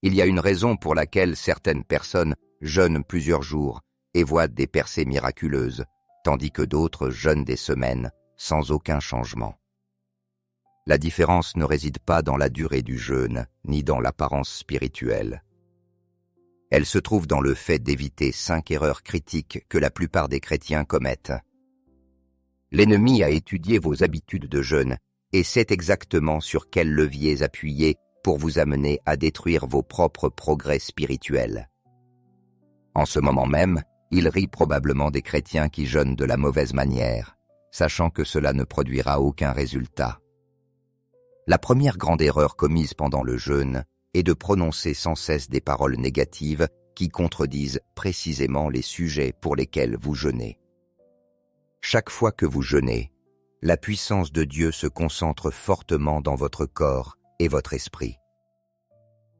Il y a une raison pour laquelle certaines personnes jeûnent plusieurs jours et voient des percées miraculeuses, tandis que d'autres jeûnent des semaines sans aucun changement. La différence ne réside pas dans la durée du jeûne, ni dans l'apparence spirituelle. Elle se trouve dans le fait d'éviter 5 erreurs critiques que la plupart des chrétiens commettent. L'ennemi a étudié vos habitudes de jeûne et sait exactement sur quels leviers appuyer pour vous amener à détruire vos propres progrès spirituels. En ce moment même, il rit probablement des chrétiens qui jeûnent de la mauvaise manière, sachant que cela ne produira aucun résultat. La première grande erreur commise pendant le jeûne est de prononcer sans cesse des paroles négatives qui contredisent précisément les sujets pour lesquels vous jeûnez. Chaque fois que vous jeûnez, la puissance de Dieu se concentre fortement dans votre corps et votre esprit.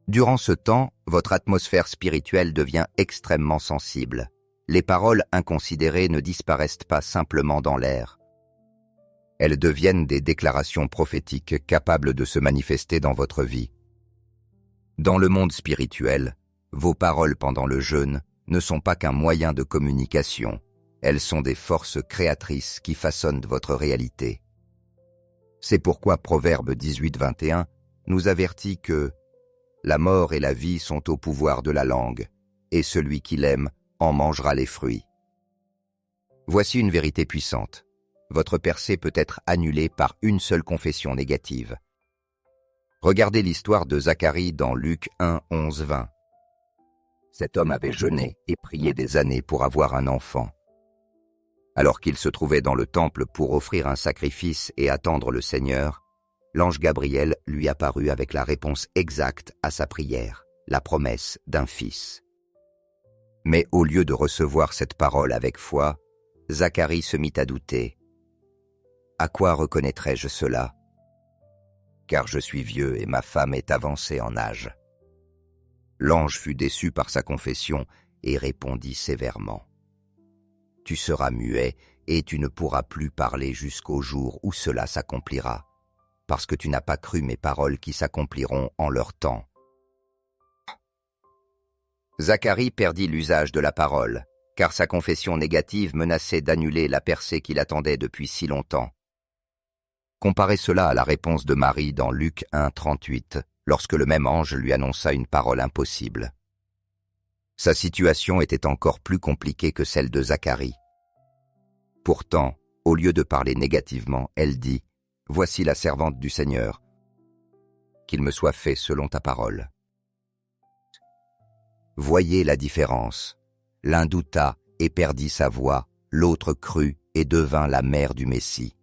Durant ce temps, votre atmosphère spirituelle devient extrêmement sensible. Les paroles inconsidérées ne disparaissent pas simplement dans l'air. Elles deviennent des déclarations prophétiques capables de se manifester dans votre vie. Dans le monde spirituel, vos paroles pendant le jeûne ne sont pas qu'un moyen de communication. Elles sont des forces créatrices qui façonnent votre réalité. C'est pourquoi Proverbe 18-21 nous avertit que « La mort et la vie sont au pouvoir de la langue, et celui qui l'aime en mangera les fruits. » Voici une vérité puissante. Votre percée peut être annulée par une seule confession négative. Regardez l'histoire de Zacharie dans Luc 1, 11, 20. Cet homme avait jeûné et prié des années pour avoir un enfant. Alors qu'il se trouvait dans le temple pour offrir un sacrifice et attendre le Seigneur, l'ange Gabriel lui apparut avec la réponse exacte à sa prière, la promesse d'un fils. Mais au lieu de recevoir cette parole avec foi, Zacharie se mit à douter. « À quoi reconnaîtrai-je cela ? Car je suis vieux et ma femme est avancée en âge. » L'ange fut déçu par sa confession et répondit sévèrement. « Tu seras muet et tu ne pourras plus parler jusqu'au jour où cela s'accomplira, parce que tu n'as pas cru mes paroles qui s'accompliront en leur temps. » Zacharie perdit l'usage de la parole, car sa confession négative menaçait d'annuler la percée qu'il attendait depuis si longtemps. Comparez cela à la réponse de Marie dans Luc 1, 38, lorsque le même ange lui annonça une parole impossible. Sa situation était encore plus compliquée que celle de Zacharie. Pourtant, au lieu de parler négativement, elle dit « Voici la servante du Seigneur, qu'il me soit fait selon ta parole. » Voyez la différence. L'un douta et perdit sa voix, l'autre crut et devint la mère du Messie.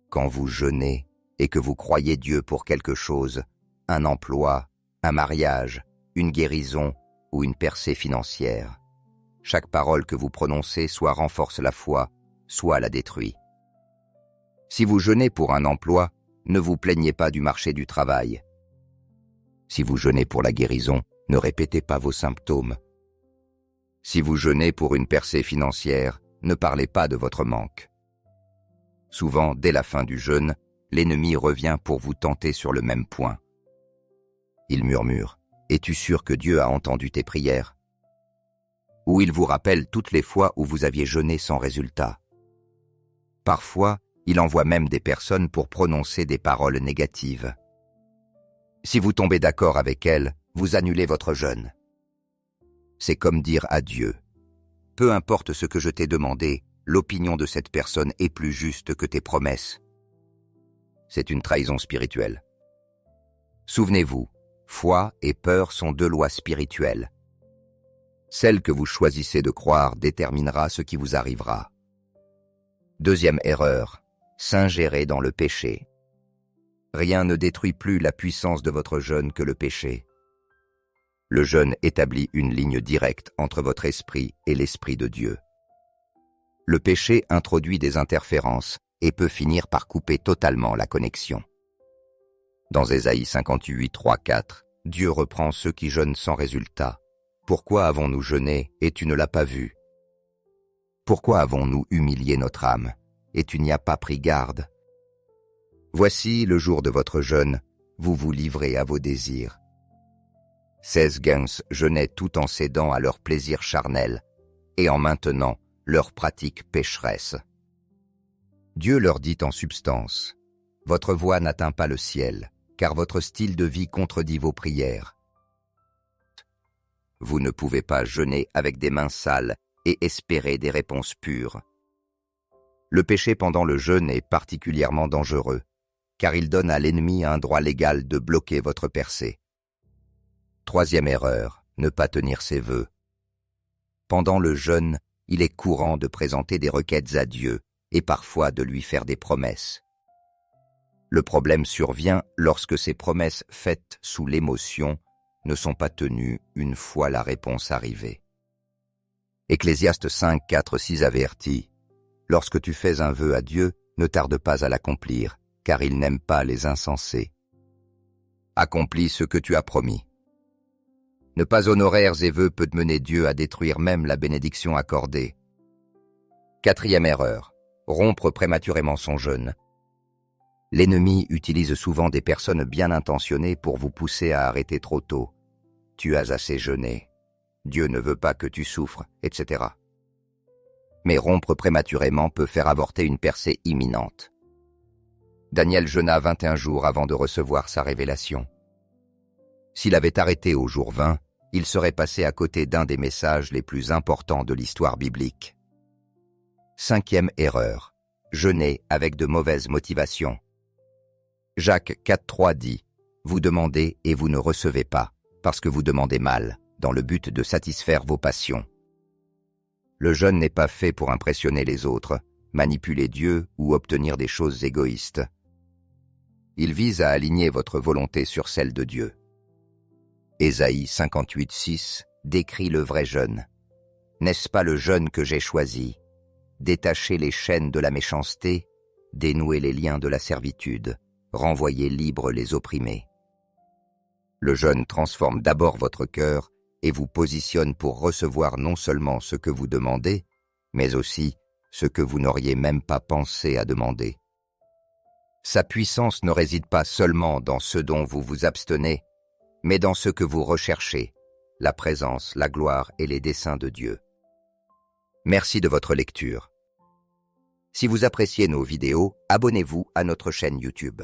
Quand vous jeûnez et que vous croyez Dieu pour quelque chose, un emploi, un mariage, une guérison ou une percée financière, chaque parole que vous prononcez soit renforce la foi, soit la détruit. Si vous jeûnez pour un emploi, ne vous plaignez pas du marché du travail. Si vous jeûnez pour la guérison, ne répétez pas vos symptômes. Si vous jeûnez pour une percée financière, ne parlez pas de votre manque. Souvent, dès la fin du jeûne, l'ennemi revient pour vous tenter sur le même point. Il murmure « Es-tu sûr que Dieu a entendu tes prières ?» Ou il vous rappelle toutes les fois où vous aviez jeûné sans résultat. Parfois, il envoie même des personnes pour prononcer des paroles négatives. Si vous tombez d'accord avec elles, vous annulez votre jeûne. C'est comme dire à Dieu « Peu importe ce que je t'ai demandé, l'opinion de cette personne est plus juste que tes promesses. » C'est une trahison spirituelle. Souvenez-vous, foi et peur sont deux lois spirituelles. Celle que vous choisissez de croire déterminera ce qui vous arrivera. Deuxième erreur, s'ingérer dans le péché. Rien ne détruit plus la puissance de votre jeûne que le péché. Le jeûne établit une ligne directe entre votre esprit et l'esprit de Dieu. Le péché introduit des interférences et peut finir par couper totalement la connexion. Dans Ésaïe 58, 3, 4, Dieu reprend ceux qui jeûnent sans résultat. Pourquoi avons-nous jeûné et tu ne l'as pas vu? Pourquoi avons-nous humilié notre âme et tu n'y as pas pris garde? Voici le jour de votre jeûne, vous vous livrez à vos désirs. Ces gens jeûnaient tout en cédant à leur plaisir charnel et en maintenant leur pratique pécheresse. Dieu leur dit en substance, « Votre voix n'atteint pas le ciel, car votre style de vie contredit vos prières. Vous ne pouvez pas jeûner avec des mains sales et espérer des réponses pures. » Le péché pendant le jeûne est particulièrement dangereux, car il donne à l'ennemi un droit légal de bloquer votre percée. Troisième erreur, ne pas tenir ses vœux. Pendant le jeûne, il est courant de présenter des requêtes à Dieu et parfois de lui faire des promesses. Le problème survient lorsque ces promesses faites sous l'émotion ne sont pas tenues une fois la réponse arrivée. Ecclésiaste 5, 4, 6 avertit « Lorsque tu fais un vœu à Dieu, ne tarde pas à l'accomplir, car il n'aime pas les insensés. Accomplis ce que tu as promis. » Ne pas honorer et vœux peut mener Dieu à détruire même la bénédiction accordée. Quatrième erreur, rompre prématurément son jeûne. L'ennemi utilise souvent des personnes bien intentionnées pour vous pousser à arrêter trop tôt. Tu as assez jeûné. Dieu ne veut pas que tu souffres, etc. Mais rompre prématurément peut faire avorter une percée imminente. Daniel jeûna 21 jours avant de recevoir sa révélation. S'il avait arrêté au jour 20, il serait passé à côté d'un des messages les plus importants de l'histoire biblique. Cinquième erreur, jeûner avec de mauvaises motivations. Jacques 4,3 dit « Vous demandez et vous ne recevez pas, parce que vous demandez mal, dans le but de satisfaire vos passions. » Le jeûne n'est pas fait pour impressionner les autres, manipuler Dieu ou obtenir des choses égoïstes. Il vise à aligner votre volonté sur celle de Dieu. Ésaïe 58,6 décrit le vrai jeûne. « N'est-ce pas le jeûne que j'ai choisi? Détacher les chaînes de la méchanceté, dénouer les liens de la servitude, renvoyer libres les opprimés. » Le jeûne transforme d'abord votre cœur et vous positionne pour recevoir non seulement ce que vous demandez, mais aussi ce que vous n'auriez même pas pensé à demander. Sa puissance ne réside pas seulement dans ce dont vous vous abstenez, mais dans ce que vous recherchez, la présence, la gloire et les desseins de Dieu. Merci de votre lecture. Si vous appréciez nos vidéos, abonnez-vous à notre chaîne YouTube.